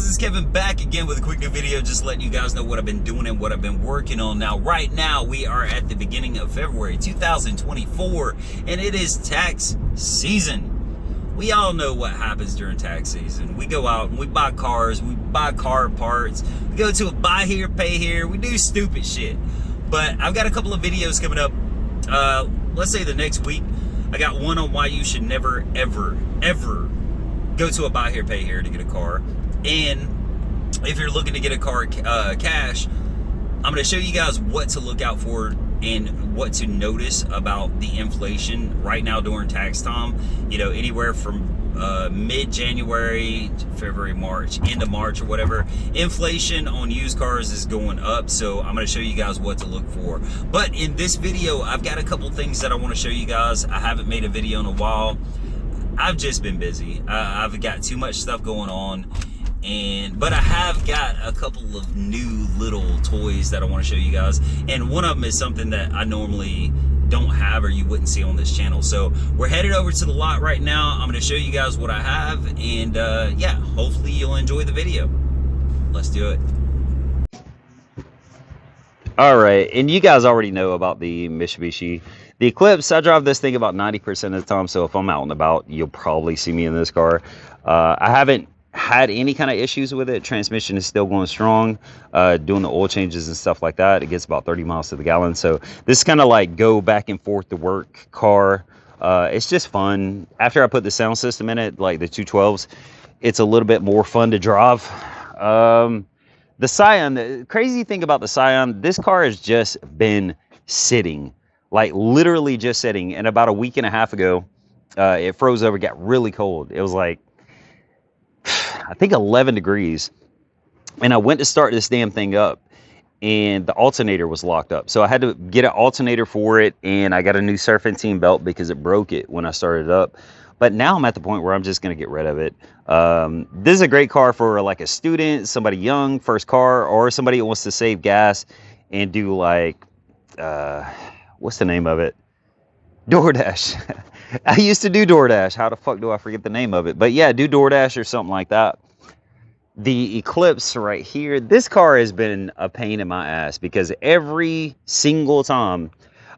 guys, it's Kevin back again with a quick new video, just letting you guys know what I've been doing and what I've been working on. Now, right now, we are at the beginning of February 2024, and it is tax season. We all know what happens during tax season. We go out and we buy cars, we buy car parts, we go to a buy here, pay here, we do stupid shit. But I've got a couple of videos coming up, let's say the next week. I got one on why you should never, ever, ever go to a buy here, pay here to get a car. And if you're looking to get a car cash, I'm going to show you guys what to look out for and what to notice about the inflation right now during tax time. You know, anywhere from mid-January, February, March, end of March or whatever, inflation on used cars is going up. So I'm going to show you guys what to look for. But in this video, I've got a couple things that I want to show you guys. I haven't made a video in a while. I've just been busy. I've got too much stuff going on, but I have got a couple of new little toys that I want to show you guys, and one of them is something that I normally don't have or you wouldn't see on this channel. So we're headed over to the lot right now. I'm going to show you guys what I have, and yeah, hopefully you'll enjoy the video. Let's do it. All right, and you guys already know about the Mitsubishi. The Eclipse, I drive this thing about 90% of the time, so if I'm out and about, you'll probably see me in this car. I haven't had any kind of issues with it. Transmission is still going strong. Doing the oil changes and stuff like that, it gets about 30 miles to the gallon. So this is kind of like go back and forth to work car. It's just fun. After I put the sound system in it, like the 212s, it's a little bit more fun to drive. The Scion, the crazy thing about the Scion, this car has just been sitting, like literally just sitting. And about a week and a half ago, it froze over, got really cold. It was like, I think 11 degrees. And I went to start this damn thing up and the alternator was locked up. So I had to get an alternator for it. And I got a new serpentine belt because it broke it when I started it up. But now I'm at the point where I'm just going to get rid of it. This is a great car for like a student, somebody young, first car, or somebody who wants to save gas and do like, what's the name of it? DoorDash. I used to do DoorDash. How the fuck do I forget the name of it? But yeah, do DoorDash or something like that. The Eclipse right here, this car has been a pain in my ass because every single time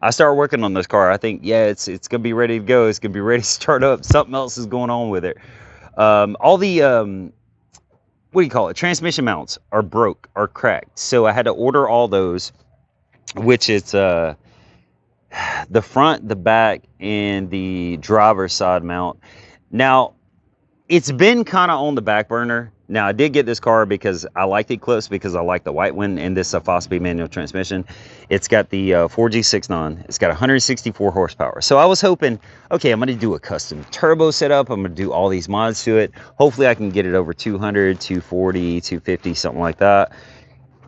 I start working on this car, I think, yeah, it's gonna be ready to go. It's gonna be ready to start up. Something else is going on with it. All the what do you call it? Transmission mounts are broke, are cracked. So I had to order all those, which is the front, the back, and the driver's side mount. Now, it's been kind of on the back burner. Now, I did get this car because I like the Eclipse, because I like the white one, and this is a 5-speed manual transmission. It's got the 4G69. It's got 164 horsepower. So I was hoping, okay, I'm going to do a custom turbo setup. I'm going to do all these mods to it. Hopefully, I can get it over 200, 240, 250, something like that.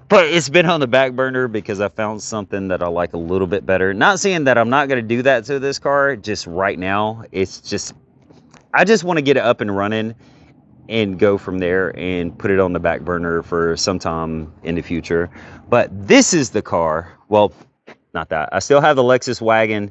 But it's been on the back burner because I found something that I like a little bit better. Not saying that I'm not going to do that to this car, just right now. It's just, I just want to get it up and running and go from there and put it on the back burner for some time in the future. But this is the car. Well, not that. I still have the Lexus wagon.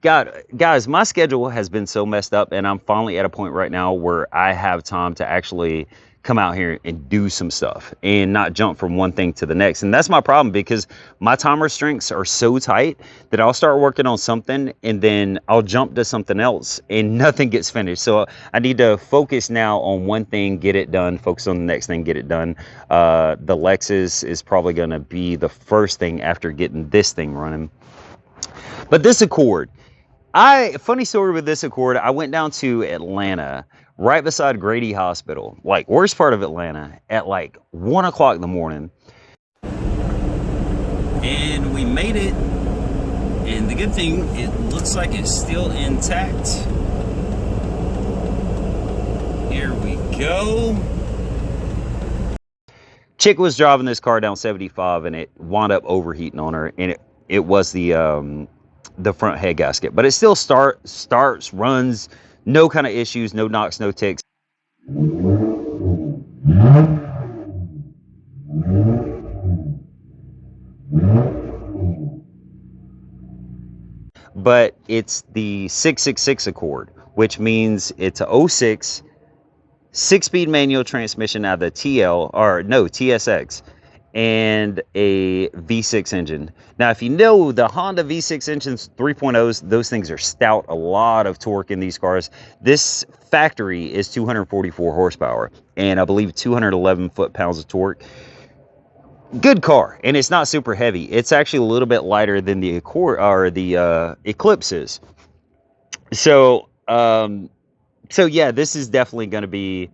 God, guys, my schedule has been so messed up, and I'm finally at a point right now where I have time to actually come out here and do some stuff and not jump from one thing to the next. And that's my problem, because my time restraints are so tight that I'll start working on something and then I'll jump to something else and nothing gets finished. So I need to focus now on one thing, get it done, focus on the next thing, get it done. The Lexus is probably going to be the first thing after getting this thing running. But this Accord, funny story with this Accord, I went down to Atlanta, right beside Grady Hospital, like worst part of Atlanta, at like 1 o'clock in the morning. And we made it. And the good thing, it looks like it's still intact. Here we go. Chick was driving this car down 75 and it wound up overheating on her. And it was the front head gasket. But it still starts, runs, no kind of issues, no knocks, no ticks. But it's the 666 Accord, which means it's a 06 6-speed manual transmission out of the TSX, and a V6 engine. Now, if you know the Honda V6 engines, 3.0s, those things are stout, a lot of torque in these cars. This factory is 244 horsepower, and I believe 211 foot-pounds of torque. Good car, and it's not super heavy. It's actually a little bit lighter than the Accord or the Eclipse is. So, yeah, this is definitely going to be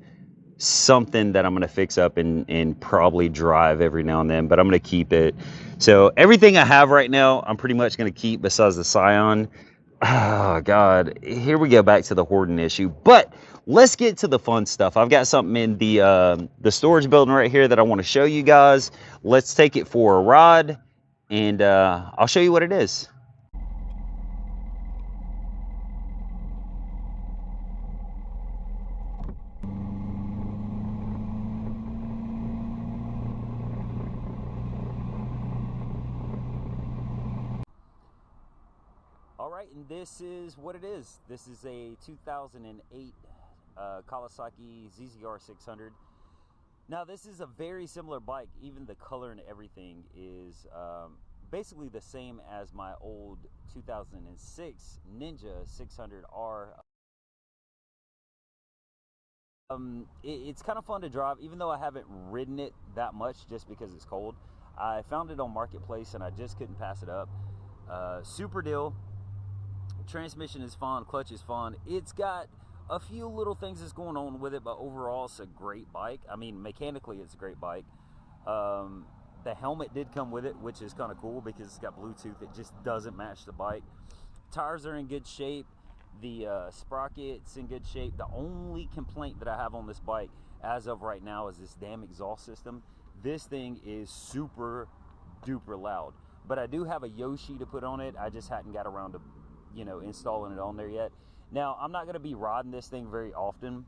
something that I'm going to fix up and probably drive every now and then, but I'm going to keep it. So everything I have right now, I'm pretty much going to keep besides the Scion. Oh, God. Here we go back to the hoarding issue. But let's get to the fun stuff. I've got something in the storage building right here that I want to show you guys. Let's take it for a ride, and I'll show you what it is. All right, and this is what it is. This is a 2008 Kawasaki ZZR 600. Now, this is a very similar bike. Even the color and everything is basically the same as my old 2006 Ninja 600R. It's kind of fun to drive, even though I haven't ridden it that much just because it's cold. I found it on Marketplace and I just couldn't pass it up. Super deal. Transmission is fun, clutch is fun. It's got a few little things that's going on with it, but overall it's a great bike. I mean, mechanically it's a great bike. The helmet did come with it, which is kind of cool because it's got Bluetooth. It just doesn't match the bike. Tires are in good shape. The sprocket's in good shape. The only complaint that I have on this bike as of right now is this damn exhaust system. This thing is super duper loud, but I do have a Yoshi to put on it. I just hadn't got around to installing it on there yet. Now, I'm not going to be riding this thing very often.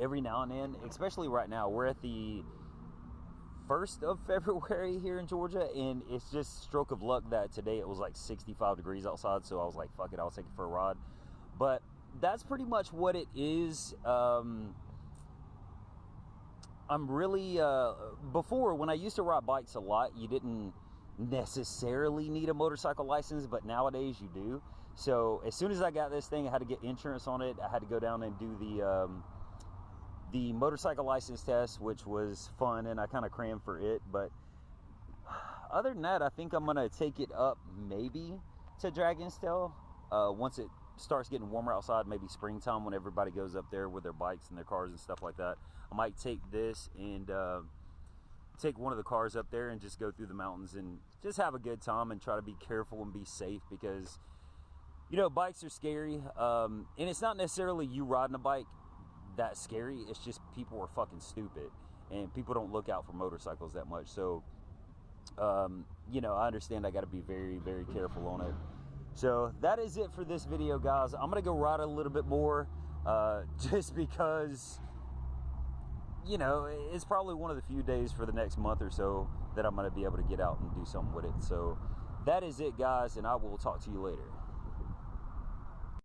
Every now and then, especially right now, we're at the 1st of February here in Georgia, and it's just stroke of luck that today it was like 65 degrees outside, so I was like, fuck it, I'll take it for a ride. But that's pretty much what it is. I'm really, before, when I used to ride bikes a lot, you didn't necessarily need a motorcycle license, but nowadays you do. So as soon as I got this thing, I had to get insurance on it. I had to go down and do the motorcycle license test, which was fun, and I kind of crammed for it. But other than that, I think I'm gonna take it up maybe to Dragon's Tail once it starts getting warmer outside, maybe springtime when everybody goes up there with their bikes and their cars and stuff like that. I might take this and take one of the cars up there and just go through the mountains and just have a good time and try to be careful and be safe, because bikes are scary, and it's not necessarily you riding a bike that's scary. It's just people are fucking stupid and people don't look out for motorcycles that much. So I understand I got to be very, very careful on it. So that is it for this video, guys. I'm gonna go ride a little bit more just because it's probably one of the few days for the next month or so that I'm going to be able to get out and do something with it. So that is it, guys, and I will talk to you later.